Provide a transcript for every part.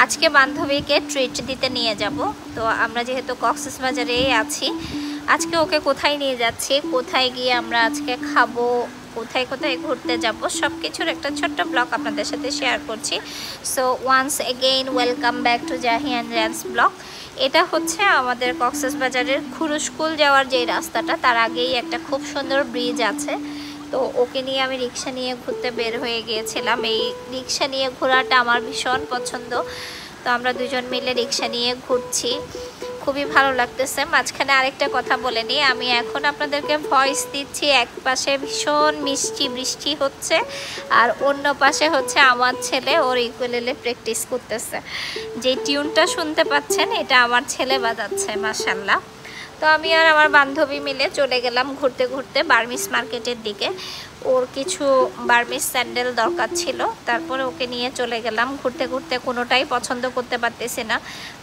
আজকে বান্ধবীকে ট্রিট দিতে নিয়ে যাব। তো আমরা যেহেতু কক্সবাজারেই আছি, আজকে ওকে কোথায় নিয়ে যাচ্ছি, কোথায় গিয়ে আমরা আজকে খাবো, কোথায় কোথায় ঘুরতে যাব, সব কিছুর একটা ছোট্ট ব্লগ আপনাদের সাথে শেয়ার করছি। So once again welcome back to জাহি অ্যান্ড র্যান্স ব্লগ। এটা হচ্ছে আমাদের কক্সবাজারের খুরুশকুল যাওয়ার যে রাস্তাটা, তার আগেই একটা খুব সুন্দর ব্রিজ আছে। তো ওকে নিয়ে আমি রিক্সা নিয়ে ঘুরতে বের হয়ে গিয়েছিলাম। এই রিক্সা নিয়ে ঘোরাটা আমার ভীষণ পছন্দ। তো আমরা দুজন মিলে রিক্সা নিয়ে ঘুরছি, খুবই ভালো লাগতেছে। মাঝখানে আরেকটা কথা বলে নিই, আমি এখন আপনাদেরকে ভয়েস দিচ্ছি, এক পাশে ভীষণ মিষ্টি বৃষ্টি হচ্ছে আর অন্য পাশে হচ্ছে আমার ছেলে ওর ইকুয়েলে প্র্যাকটিস করতেছে। যে টিউনটা শুনতে পাচ্ছেন এটা আমার ছেলে বাজাচ্ছে, মাশাআল্লাহ। তো আমি আর আমার বান্ধবী মিলে চলে গেলাম ঘুরতে ঘুরতে বার্মিস মার্কেটের দিকে। ওর কিছু বার্মিস স্যান্ডেল দরকার ছিল, তারপরে ওকে নিয়ে চলে গেলাম ঘুরতে ঘুরতে। কোনোটাই পছন্দ করতে পারতেছি না।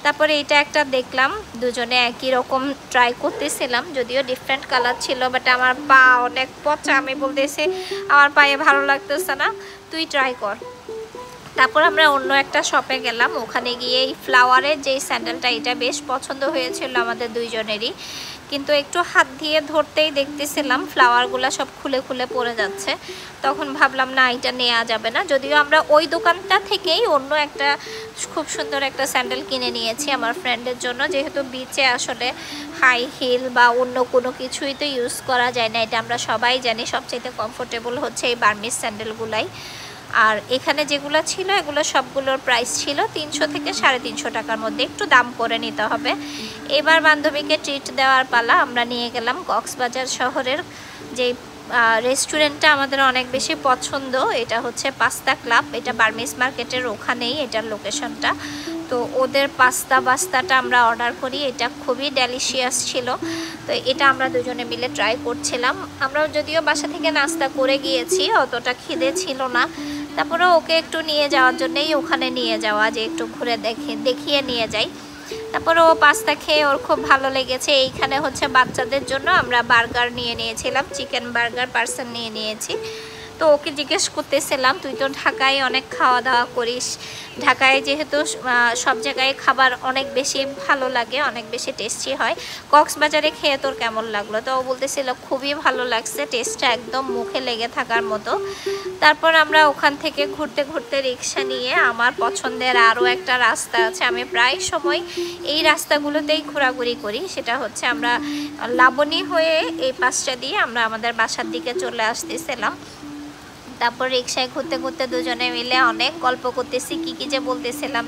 তারপরে এটা একটা দেখলাম, দুজনে একই রকম ট্রাই করতেছিলাম, যদিও ডিফারেন্ট কালার ছিল, বাট আমার পা অনেক পচা। আমি বলতেছি আমার পায়ে ভালো লাগতেছে না, তুই ট্রাই কর। তারপর আমরা অন্য একটা শপে গেলাম, ওখানে গিয়ে এই ফ্লাওয়ারের যেই স্যান্ডেলটা, এটা বেশ পছন্দ হয়েছিল আমাদের দুইজনেরই। কিন্তু একটু হাত দিয়ে ধরতেই দেখতেছিলাম ফ্লাওয়ারগুলো সব খুলে খুলে পড়ে যাচ্ছে। তখন ভাবলাম না, এটা নেওয়া যাবে না। যদিও আমরা ওই দোকানটা থেকেই অন্য একটা খুব সুন্দর একটা স্যান্ডেল কিনে নিয়েছি আমার ফ্রেন্ডের জন্য, যেহেতু বিচে আসলে হাই হিল বা অন্য কোনো কিছুই তো ইউজ করা যায় না, এটা আমরা সবাই জানি। সবচেয়ে কমফোর্টেবল হচ্ছে এই বার্মিস স্যান্ডেলগুলাই। আর এখানে যেগুলো ছিল এগুলো সবগুলোর প্রাইস ছিল 300 থেকে 350 টাকার মধ্যে, একটু দাম করে নিতে হবে। এবার বান্ধবীকে ট্রিট দেওয়ার পালা। আমরা নিয়ে গেলাম কক্সবাজার শহরের যে রেস্টুরেন্টটা আমাদের অনেক বেশি পছন্দ, এটা হচ্ছে পাস্তা ক্লাব। এটা বার্মিস মার্কেটের ওখানেই এটার লোকেশনটা। তো ওদের পাস্তাটা আমরা অর্ডার করি, এটা খুবই ডেলিশিয়াস ছিল। তো এটা আমরা দুজনে মিলে ট্রাই করছিলাম। আমরা যদিও বাসা থেকে নাস্তা করে গিয়েছি, অতটা খিদে ছিল না। তারপরে ওকে একটু নিয়ে যাওয়ার জন্যই ওখানে নিয়ে যাওয়া, যে একটু ঘুরে দেখিয়ে নিয়ে যাই। তারপরে ও পাস্তা খেয়ে ওর খুব ভালো লেগেছে। এইখানে হচ্ছে বাচ্চাদের জন্য আমরা বার্গার নিয়ে নিয়েছিলাম, চিকেন বার্গার পার্সেল নিয়ে নিয়েছি। তো ওকে জিজ্ঞেস করতেছিলাম, তুই তো ঢাকায় অনেক খাওয়া দাওয়া করিস, ঢাকায় যেহেতু সব জায়গায় খাবার অনেক বেশি ভালো লাগে, অনেক বেশি টেস্টি হয়, কক্সবাজারে খেয়ে তোর কেমন লাগলো? তো ও বলতেছিল খুবই ভালো লাগছে, টেস্টটা একদম মুখে লেগে থাকার মতো। তারপর আমরা ওখান থেকে ঘুরতে ঘুরতে রিক্সা নিয়ে আমার পছন্দের আরও একটা রাস্তা আছে, আমি প্রায় সময় এই রাস্তাগুলোতেই ঘোরাঘুরি করি। সেটা হচ্ছে আমরা লাবণী হয়ে এই পাশটা দিয়ে আমরা আমাদের বাসার দিকে চলে আসতেছিলাম। তারপর রিক্সায় ঘুরতে ঘুরতে দুজনে মিলে অনেক গল্প করতেছি, কি যে বলতেছিলাম।